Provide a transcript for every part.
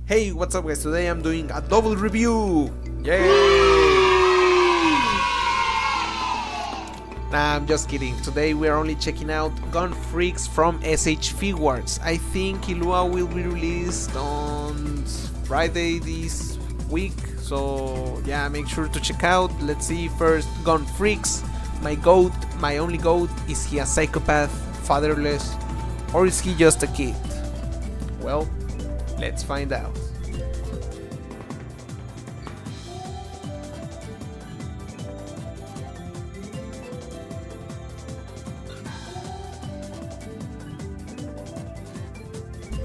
Hey, what's up guys? Today I'm doing a double review! Yay! Nah, I'm just kidding. Today we are only checking out Gun Freaks from S.H.Figuarts. I think Kilua will be released on Friday this week. So yeah, make sure to check out. Let's see first Gun Freaks. My goat, my only goat, is he a psychopath, fatherless, or is he just a kid? Well, let's find out.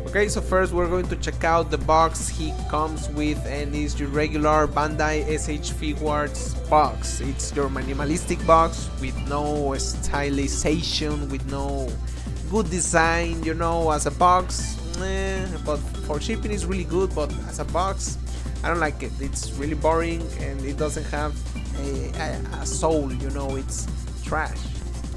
Okay, so first we're going to check out the box he comes with, and it's your regular Bandai S.H.Figuarts box. It's your minimalistic box with no stylization, with no good design, you know, as a box. But for shipping it's really good, but as a box I don't like it. It's really boring and it doesn't have a soul, you know, it's trash.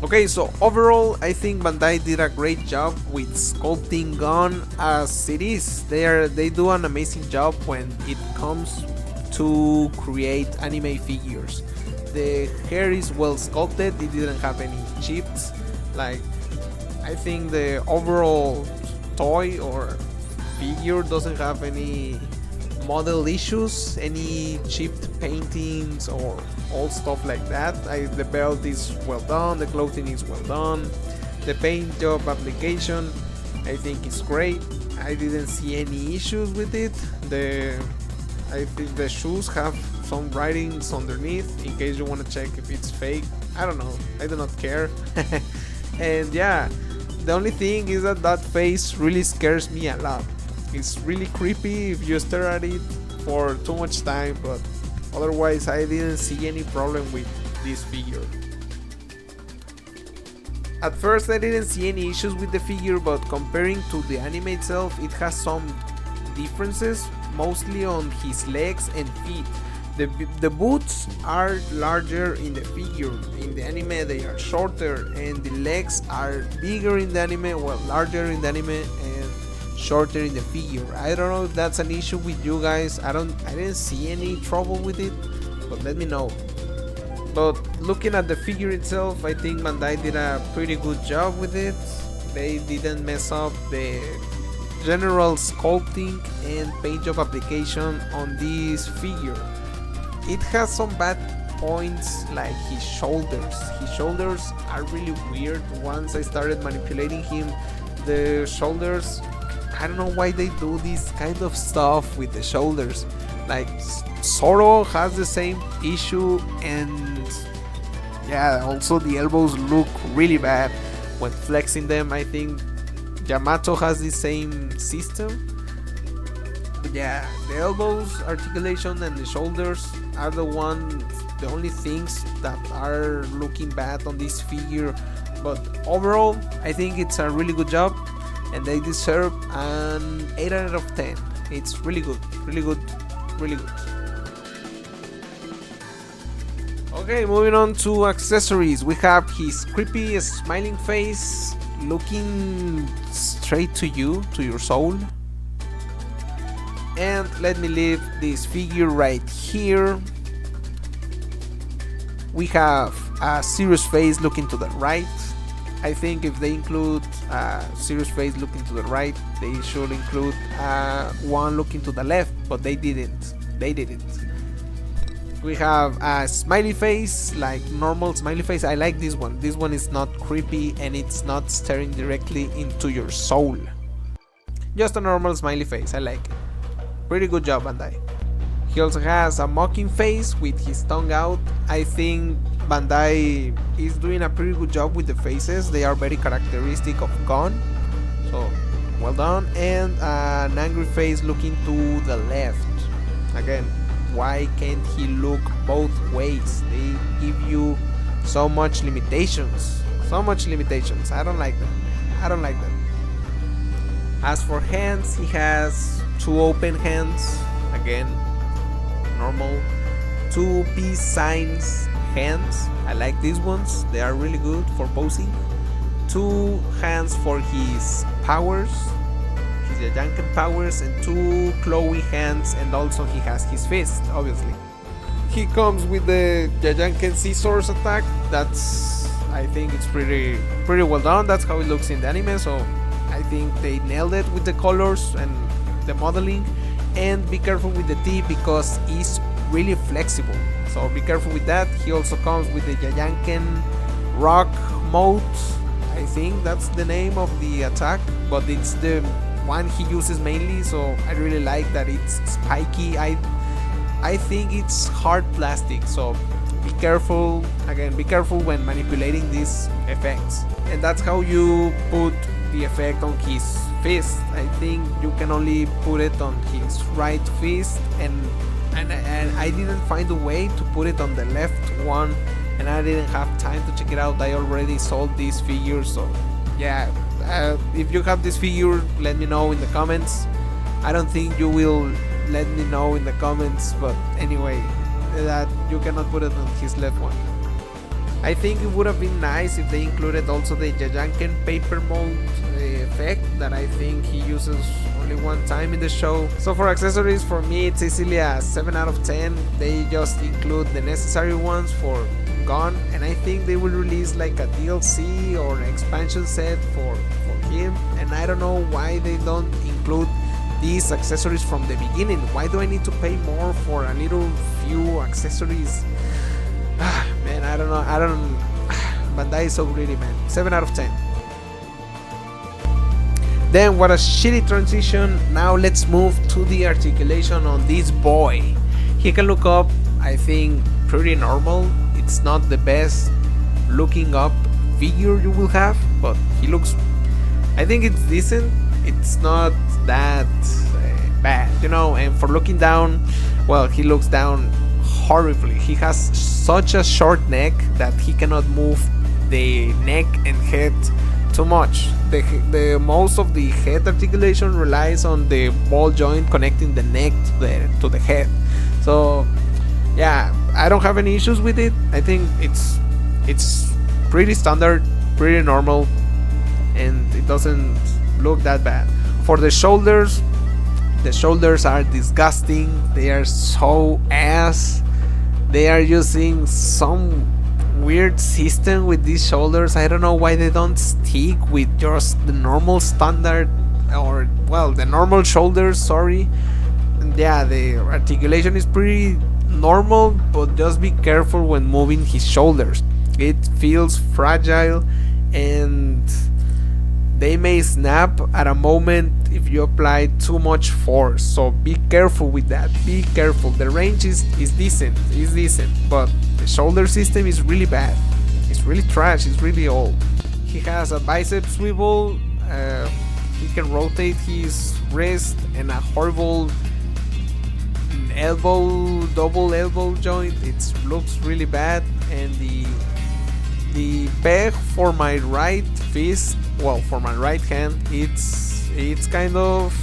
Okay, so overall I think Bandai did a great job with sculpting Gun as it is. They do an amazing job when it comes to create anime figures. The hair is well sculpted, it didn't have any chips. Like, I think the overall toy or figure doesn't have any model issues, any chipped paintings or all stuff like that. The belt is well done, the clothing is well done, the paint job application I think is great. I didn't see any issues with it. I think the shoes have some writings underneath in case you want to check if it's fake. I don't know, I do not care. And yeah, the only thing is that face really scares me a lot. It's really creepy if you stare at it for too much time, but otherwise I didn't see any problem with this figure. At first I didn't see any issues with the figure, but comparing to the anime itself, it has some differences, mostly on his legs and feet. The boots are larger in the figure. In the anime they are shorter, and the legs are bigger in the anime, well, larger in the anime and shorter in the figure. I don't know if that's an issue with you guys. I didn't see any trouble with it, but let me know. But looking at the figure itself, I think Bandai did a pretty good job with it. They didn't mess up the general sculpting and paint job application on this figure. It has some bad points, like his shoulders. His shoulders are really weird. Once I started manipulating him, the shoulders, I don't know why they do this kind of stuff with the shoulders. Like Zoro has the same issue, and yeah, also the elbows look really bad when flexing them. I think Yamato has the same system. But yeah, the elbows, articulation, and the shoulders are the only things that are looking bad on this figure. But overall, I think it's a really good job, and they deserve an 8 out of 10. It's really good, really good, really good. Okay, moving on to accessories. We have his creepy smiling face looking straight to you, to your soul. And let me leave this figure right here. We have a serious face looking to the right. I think if they include a serious face looking to the right, they should include one looking to the left, but they didn't. We have a smiley face, like normal smiley face. I like this one. This one is not creepy and it's not staring directly into your soul. Just a normal smiley face. I like it. Pretty good job, Bandai. He also has a mocking face with his tongue out. I think Bandai is doing a pretty good job with the faces. They are very characteristic of Gon, so well done. And an angry face looking to the left. Again, why can't he look both ways? They give you so much limitations. I don't like that. As for hands, he has 2 open hands, again, normal. 2 peace signs hands. I like these ones, they are really good for posing. 2 hands for his powers, his Jajanken powers and 2 clawy hands, and also he has his fist, obviously. He comes with the Jajanken scissors attack. That's, I think it's pretty well done. That's how it looks in the anime, so I think they nailed it with the colors and the modeling. And be careful with the T because it's really flexible, so be careful with that. He also comes with the Jajanken rock mode. I think that's the name of the attack, but it's the one he uses mainly, so I really like that it's spiky. I think it's hard plastic, so be careful. Again, be careful when manipulating these effects. And that's how you put the effect on his fist. I think you can only put it on his right fist, and I didn't find a way to put it on the left one, and I didn't have time to check it out. I already sold these figures, so yeah, if you have this figure, let me know in the comments. I don't think you will let me know in the comments, but anyway, that you cannot put it on his left one. I think it would have been nice if they included also the Jajanken paper mold effect that I think he uses only one time in the show. So for accessories, for me it's easily a 7 out of 10. They just include the necessary ones for Gon, and I think they will release like a DLC or an expansion set for him, and I don't know why they don't include these accessories from the beginning. Why do I need to pay more for a little few accessories? Man, I don't know. Bandai is so greedy, man. 7 out of 10. Then what a shitty transition. Now let's move to the articulation on this boy. He can look up, I think, pretty normal. It's not the best looking up figure you will have, but he looks, I think it's decent. It's not that bad, you know. And for looking down, well, he looks down horribly. He has such a short neck that he cannot move the neck and head too much. The most of the head articulation relies on the ball joint connecting the neck to the head. So yeah, I don't have any issues with it. I think it's pretty standard, pretty normal, and it doesn't look that bad. For the shoulders are disgusting. They are so ass. They are using some weird system with these shoulders. I don't know why they don't stick with just the normal standard, or well, the normal shoulders, sorry. And yeah, the articulation is pretty normal, but just be careful when moving his shoulders. It feels fragile and they may snap at a moment if you apply too much force, so be careful with that. Be careful. The range is decent, but the shoulder system is really bad. It's really trash. It's really old. He has a bicep swivel. He can rotate his wrist, and a horrible double elbow joint. It looks really bad. And the peg for my right fist, well, for my right hand, it's kind of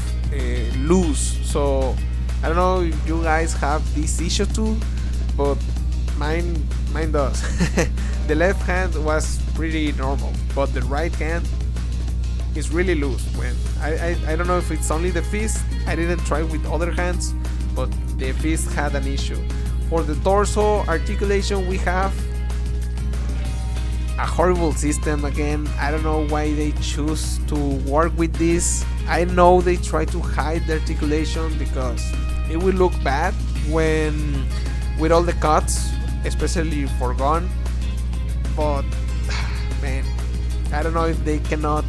loose. So I don't know if you guys have this issue too, but mine does. The left hand was pretty normal, but the right hand is really loose. When I don't know if it's only the fist. I didn't try with other hands, but the fist had an issue. For the torso articulation, we have a horrible system again. I don't know why they choose to work with this. I know they try to hide the articulation because it will look bad when with all the cuts, especially for Gon. But man, I don't know if they cannot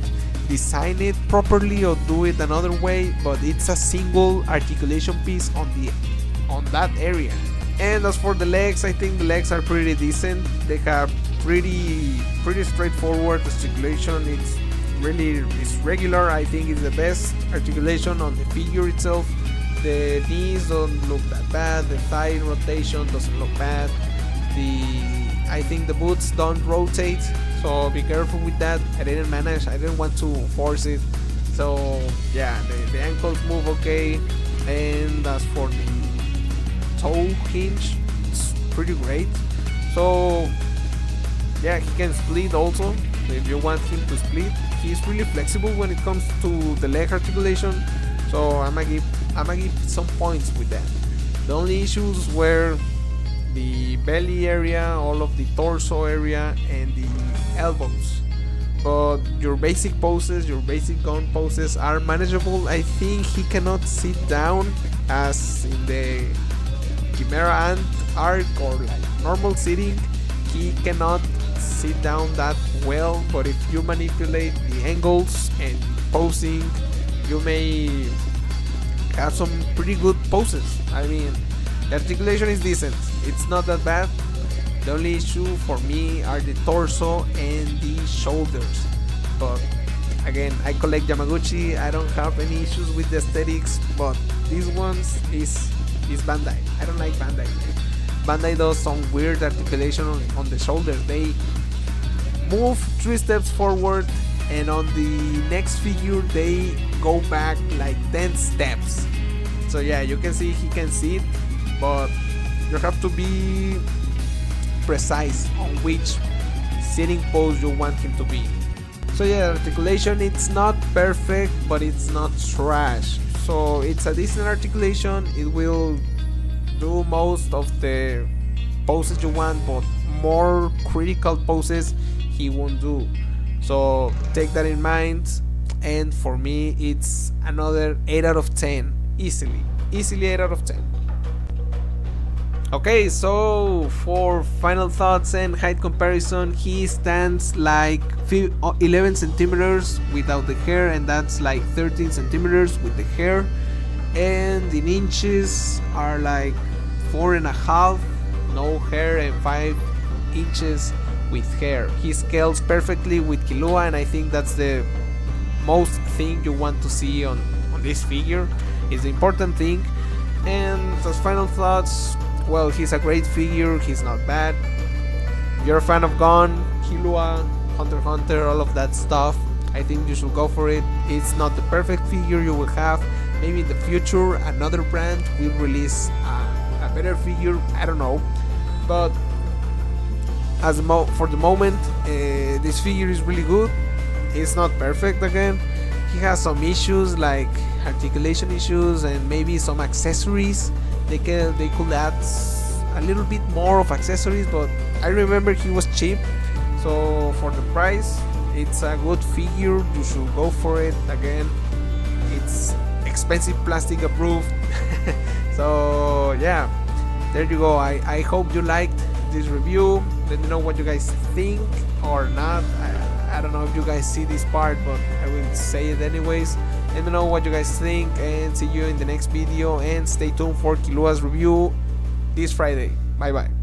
design it properly or do it another way, but it's a single articulation piece on that area. And as for the legs, I think the legs are pretty decent. They have pretty straightforward articulation. It's regular. I think it's the best articulation on the figure itself. The knees don't look that bad. The thigh rotation doesn't look bad. I think the boots don't rotate, so be careful with that. I didn't want to force it. So yeah, the ankles move okay. And as for the toe hinge, it's pretty great. So yeah, he can split also. So if you want him to split, he's really flexible when it comes to the leg articulation. So I'm gonna give some points with that. The only issues were the belly area, all of the torso area, and the elbows. But your basic poses, your basic gun poses are manageable. I think he cannot sit down as in the Chimera Ant arc or like normal sitting. He cannot sit down that well, but if you manipulate the angles and posing, you may have some pretty good poses. I mean, the articulation is decent, it's not that bad. The only issue for me are the torso and the shoulders. But again, I collect Yamaguchi, I don't have any issues with the aesthetics, but these ones is Bandai. I don't like Bandai. Bandai does some weird articulation on the shoulders. They move 3 steps forward, and on the next figure they go back like 10 steps. So yeah, you can see he can sit, but you have to be precise on which sitting pose you want him to be. So yeah, articulation, it's not perfect, but it's not trash. So it's a decent articulation. It will do most of the poses you want, but more critical poses he won't do. So take that in mind. And for me, it's another 8 out of 10. Easily 8 out of 10. Okay, so for final thoughts and height comparison, he stands like 11 centimeters without the hair, and that's like 13 centimeters with the hair. And in inches are like 4.5 no hair and 5 inches with hair. He scales perfectly with Killua, and I think that's the most thing you want to see on this figure. Is the important thing. And as final thoughts, well, he's a great figure, he's not bad. If you're a fan of Gon, Killua, Hunter x Hunter, all of that stuff, I think you should go for it. It's not the perfect figure you will have. Maybe in the future another brand will release a better figure, I don't know. But for the moment, this figure is really good. It's not perfect again. He has some issues like articulation issues and maybe some accessories. They could add a little bit more of accessories, but I remember he was cheap. So for the price, it's a good figure. You should go for it. Again, it's expensive plastic approved. So yeah, there you go. I hope you liked this review. Let me know what you guys think or not. I don't know if you guys see this part, but I will say it anyways. Let me know what you guys think, and see you in the next video, and stay tuned for Killua's review this Friday. Bye bye.